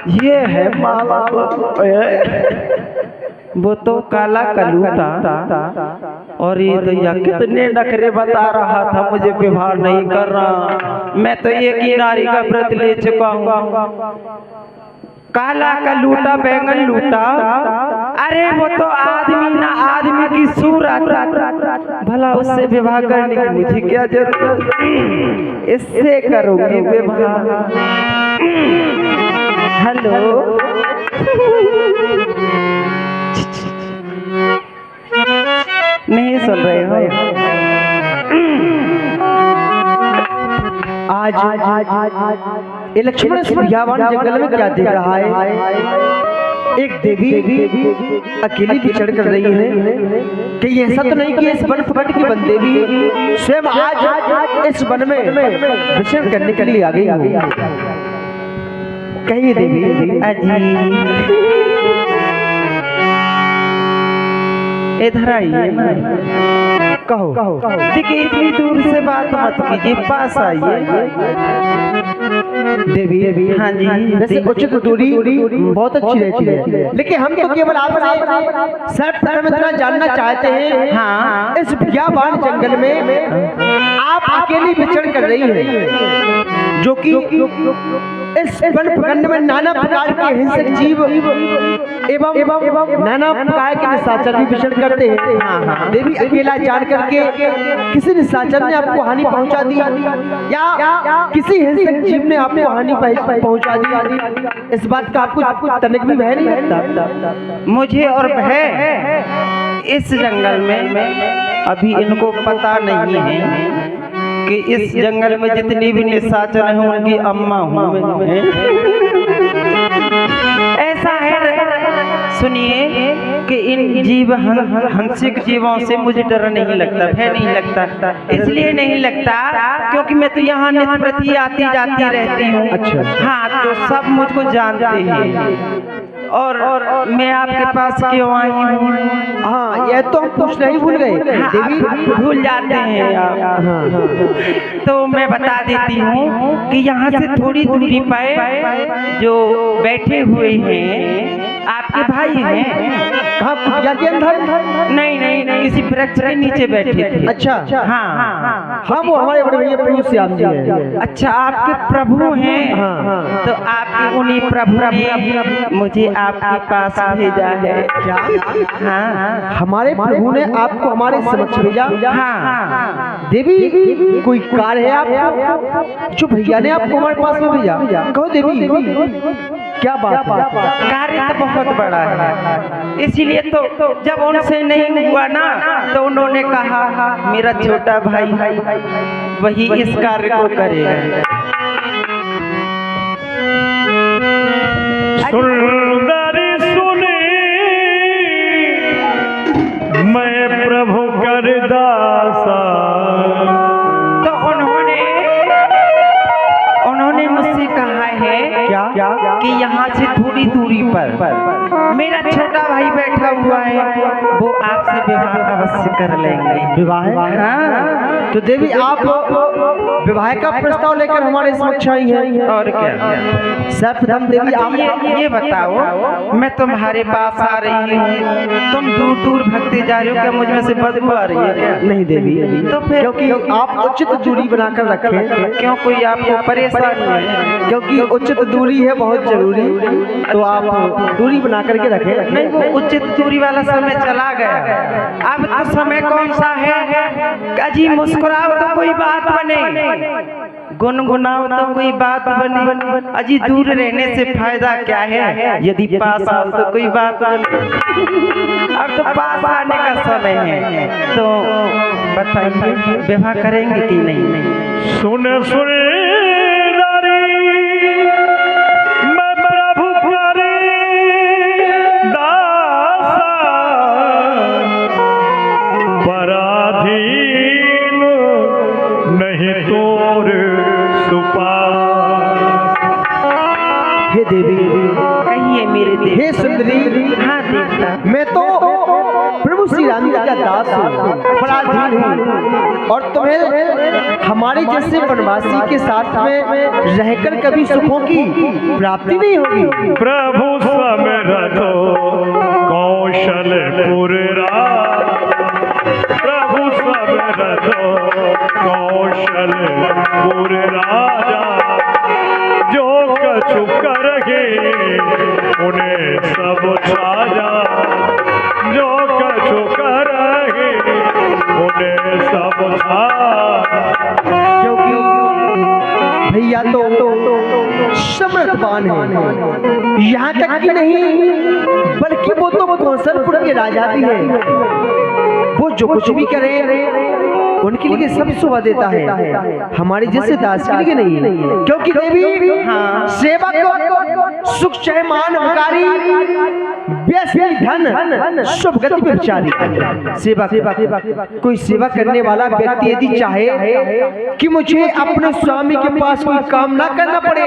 ये है माला, वो तो काला कलूटा। और ये तो यह कितने नखरे बता रहा था मुझे विवाह नहीं कर रहा। मैं तो एक ही नारी का व्रत ले चुका हूँ। काला का लूटा बैंगन लूटा, अरे वो तो आदमी ना आदमी की सूरत, भला उससे विवाह करने की मुझे क्या जरूरत, इससे करूंगी विवाह। हेलो, नहीं सुन रहे हो? आज लक्ष्मण इस भयावन जंगल में क्या देख रहा है? एक देवी अकेली विचरण कर रही है कि ऐसा तो नहीं कि इस वन फकट की बन देवी स्वयं आज इस वन में विचरण करने के लिए आ गई हो। कहिए देवी। इधर आइए ना, कहो। देखिए इतनी दूर से बात मत कीजिए, पास आइए। देवी हाँ जी, वैसे उचित दूरी बहुत अच्छी रहती है, लेकिन हम तो केवल आपसे सर्वप्रथम इतना जानना चाहते हैं। हाँ, इस भयावन जंगल में आप अकेली विचरण कर रही हैं, जो कि इस वन प्रखंड में नाना प्रकार के हिंसक जीव एवं नाना प्रकार के निशाचर भी विचरण करते हैं। हाँ, देवी अकेला जान करके किसी निशाचर ने आपको हानि पहुंचा दी या किसी हिंसक जीव ने आपको हानि पहुंचा दी, इस बात का आपको तनिक भी भय नहीं लगता? मुझे और भय इस जंगल में अभी इनको पता नहीं है कि इस जंगल में जितनी भी निशाचर हैं उनकी अम्मा हूँ। ऐसा है, सुनिए कि इन जीव हंसिक जीवों से मुझे डर नहीं लगता, भय नहीं लगता। इसलिए नहीं लगता क्योंकि मैं तो यहाँ नित्य प्रति आती जाती रहती हूँ। अच्छा। हाँ, तो सब मुझको जानते हैं। और मैं आपके पास क्यों आई हूँ? हाँ, यह तो हम पूछना ही भूल गए। हाँ, देवी भूल जाते हैं आप। तो मैं बता देती हूँ कि यहाँ से थोड़ी दूरी पर जो बैठे हुए हैं आपके भाई हैं। कहाँ नहीं, किसी वृक्ष के नीचे बैठे थे। अच्छा। हाँ, हम हमारे बड़े भैया प्रभु श्याम जी हैं। अच्छा, आपके प्रभु हैं। हाँ, तो आपके उन्हीं प्रभु ने मुझे आपके पास भेजा है। क्या? हाँ, हमारे प्रभु ने आपको हमारे समक्ष भेजा? हाँ। देवी कोई कार्य है आप जो भैया ने आपको हमारे पास में भेजा? कहो देवी, क्या बात है? कार्य तो बहुत बड़ा है, इसीलिए तो जब उनसे नहीं हुआ ना तो उन्होंने कहा मेरा छोटा भाई वही इस कार्य को करेगा। सुंदरी सुनी मैं प्रभु कर दासा, तो उन्होंने मुझसे कहा है क्या कि यहाँ से थोड़ी दूरी पर मेरा छोटा भाई बैठा हुआ है, वो आपसे विवाह अवश्य कर लेंगे। विवाह? हाँ। तो देवी आप विवाह का प्रस्ताव लेकर हमारे समक्ष आई हैं। और क्या? सर्वप्रथम देवी आप ये बताओ, मैं तुम्हारे पास आ रही हूँ, तुम दूर दूर भगते जा रहे हो, क्या मुझ में से बदबू आ रही है क्या? नहीं देवी, तो फिर क्योंकि आप उचित दूरी बनाकर रखें। क्यों, कोई आपको परेशानी है? क्योंकि उचित दूरी है बहुत जरूरी, तो आप दूरी बना करके रखें। नहीं, वो उचित दूरी वाला समय चला गया, अब तो समय कौन सा है? अजी मुस्कुराओ तो कोई बात बने, गुनगुनाओ तो कोई बात बने। अजी दूर रहने से फायदा क्या है, यदि पास आओ तो कोई बात बने। अब तो पास आने का समय है, तो बताइए विवाह करेंगे कि नहीं? सुने नारी मैं प्रभु करे दासा, पराधीन नहीं तोर सुपास। हे देवी, कहिए मेरे देवी। हे सुंदरी। हाँ देवता, मैं तो प्रभु श्री राम जी का दास हूँ, पराधीन हूँ, और तुम्हें हमारे जैसे वनवासी के साथ में रहकर कभी सुखों की प्राप्ति नहीं होगी। प्रभु समरथो कौशलपुर प्रभु समरथो कौशलपुर राजा जो कछु करगे उन्हें सब छाया जो कछु करगे उन्हें सब छाया। क्योंकि भैया तो समर्थवान है, यहाँ तक कि नहीं बल्कि वो तो कौशलपुर के राजा भी है। वो जो कुछ भी करे उनके लिए सब शोभा देता है, हमारे जैसे दास के लिए नहीं। क्योंकि देवी सेवा को सुख चय मान भिखारी व्यसनी धन शुभ गति व्यभिचारी। सेवा कोई सेवा करने वाला व्यक्ति यदि चाहे कि मुझे अपने स्वामी के पास कोई काम ना करना पड़े,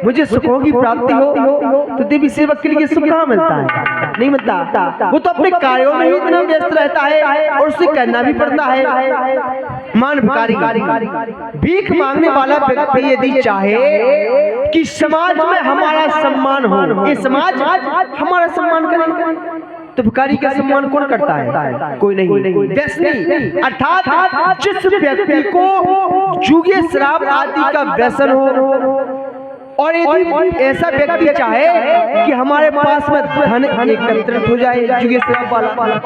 मुझे सुखों की प्राप्ति हो, तो देवी सेवक के लिए सुख कहाँ मिलता है? नहीं मिलता। वो तो अपने कार्यों में ही इतना व्यस्त रहता है और उसे करना भी पड़ता है। मान भिखारी भीख मांगने वाला व्यक्ति यदि चाहे कि समाज में हमारा सम्मान हो, ये समाज हमारा सम्मान करे, तो भिखारी का सम्मान कौन करता है? कोई नहीं। व्यसनी अर्थात जिस व्यक्ति को जुए शराब आदि का व्यसन हो, और यदि ऐसा व्यक्ति चाहे कि हमारे पास में धन एकत्रित हो जाए जुए शराब वाला,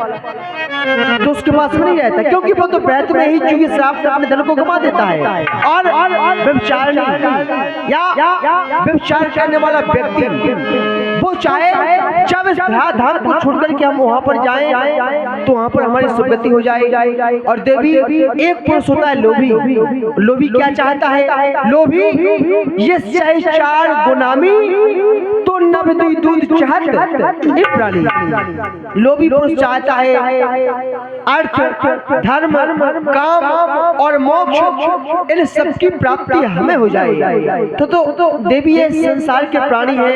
तो उसके पास में नहीं रहता, क्योंकि वो तो बैत में ही जुए शराब से अपने धन को गवा देता है। और व्यभिचार या व्यभिचार करने वाला व्यक्ति वो चाहे जब इस धाम को छोड़कर के हम वहाँ पर जाएं तो वहाँ पर हमारी सुगति हो जाए। और देवी एक पुरुष होता है लोभी। लोभी क्या चाहता है? लोभी ये चार गुनामी तो नभ दूध चाहत ये प्राणी। लोभी पुरुष चाहता है अर्थ धर्म काम और मोक्ष, इन सबकी प्राप्ति हमें हो जाए। तो देवी ये संसार के प्राणी है,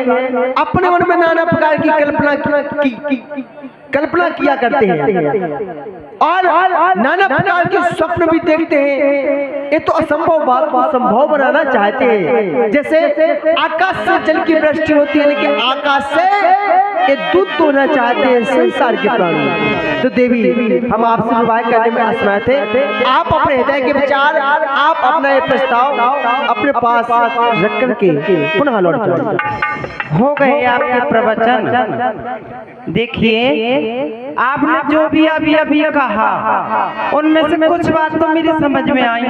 अपने मन में नाना प्रकार की कल्पना किया करते हैं और नाना प्रकार के स्वप्न भी देखते हैं। ये तो असंभव बात को संभव बनाना चाहते हैं। जैसे आकाश से जल की वृष्टि होती है, लेकिन आकाश से ये दूध तोड़ना चाहते हैं संसार के प्राणी। तो देवी हम आपसे विवाह करने में असमर्थ थे। आप अपने हृदय के विचार, आप अपना ये प्रस्ताव अपने पास रख करके पुनः लौट जाओ। हो गए आपके प्रवचन। देखिए आपने जो भी अभी कहा उनमें से कुछ बात तो मेरी समझ में आई,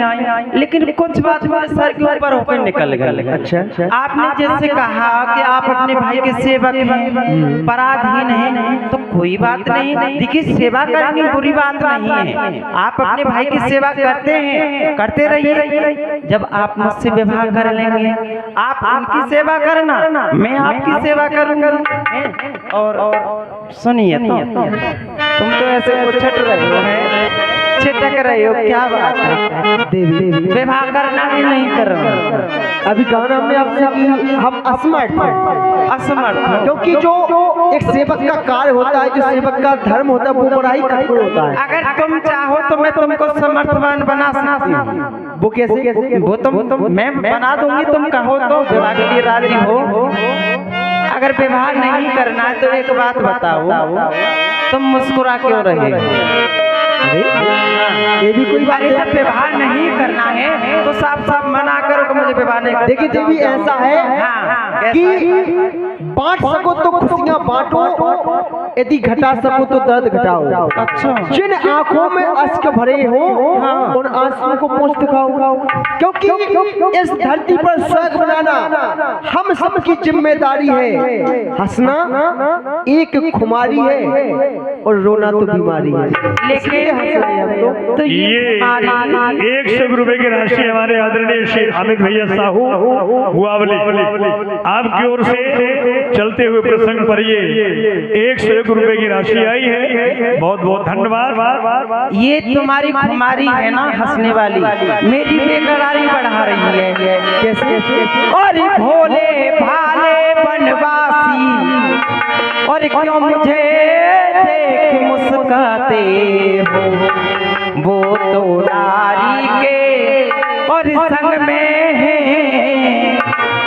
लेकिन कुछ बात मेरे सर के ऊपर होकर निकल गई। अच्छा, आपने जैसे कहा कि आप अपने भाई के सेवक हैं, पराधीन हैं, तो कोई बात नहीं। देखिए सेवा करनी बुरी बात नहीं है, आप अपने भाई की सेवा करते हैं, करते रहिए। जब आप मुझसे विवाह कर लेंगे, आप उनकी सेवा करना, मैं आपकी सेवा करूंगा। और सुनिए तुम तो ऐसे उछट रहे हो, छिटक रहे हो, क्या बात है? देवी विवाह करना ही नहीं करना। अभी गाना में आपसे हम असमर्थ हैं, क्योंकि जो एक सेवक का कार्य होता है, जो सेवक का धर्म होता है, वो बड़ा ही कठोर होता है। अगर तुम चाहो तो मैं तुमको समर्थवान बना सकती हूँ। वो कैसे? वो तुम मैं बना दूंगी, तुम कहो तो विवाह के लिए राजी हो। अगर विवाह नहीं करना है तो एक बात बताओ, तुम मुस्कुरा क्यों रहे? ये भी कोई बात जब विवाह नहीं करना है तो साफ साफ मना करो कि मुझे विवाह नहीं करना। देखिए देवी ऐसा है कि बांट सको तो खुशियां बांटो, यदि घटा सको तो दर्द घटाओ। अच्छा, जिन आंखों में अश्क भरे हो उन आंसुओं को पोंछ दिखाओ, क्योंकि इस धरती पर स्वर्ग बनाना हम सबकी जिम्मेदारी है। हंसना एक खुमारी है और रोना तो बीमारी है। लेकिन तो ये 100 रुपए की राशि हमारे आदरणीय श्री अमित भैया साहू गुआवली आपकी ओर से चलते हुए प्रसंग पर ये 101 रुपए की राशि आई है। बहुत बहुत धन्यवाद। ये तुम्हारी खुमारी है ना हंसने वाली, मेरी बेकरारी बढ़ा रही है। कैसे? और भोले भाले बनवासी, और क्यों मुझे देख मुस्काते हो, वो तो नारी के और संग में है,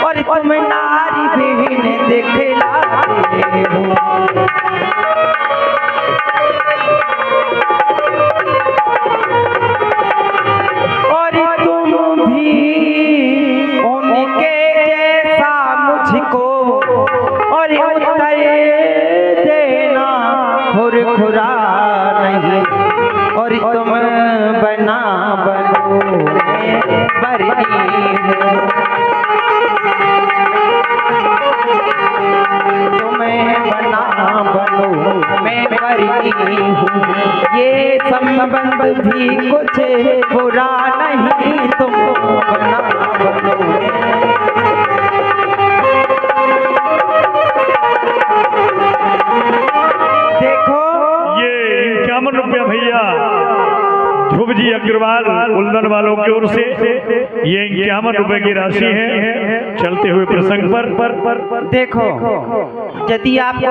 और तुम नारी विहीन दिखलाते हो। और तुम भी उनके जैसा मुझको और उत्तर देना खुरखुरा नहीं, और तुम बना बनो बरनी हो, तुम्हें बना बनो मैं बरनी हूँ। ये संबंध भी कुछ बुरा नहीं, तुम बना बनो। देखो ये 51 रुपया भैया ध्रुव जी अग्रवाल उल्दन वालों की ओर से ये 51 रुपए की राशि है। चलते हुए प्रसंग पर देखो, यदि आपको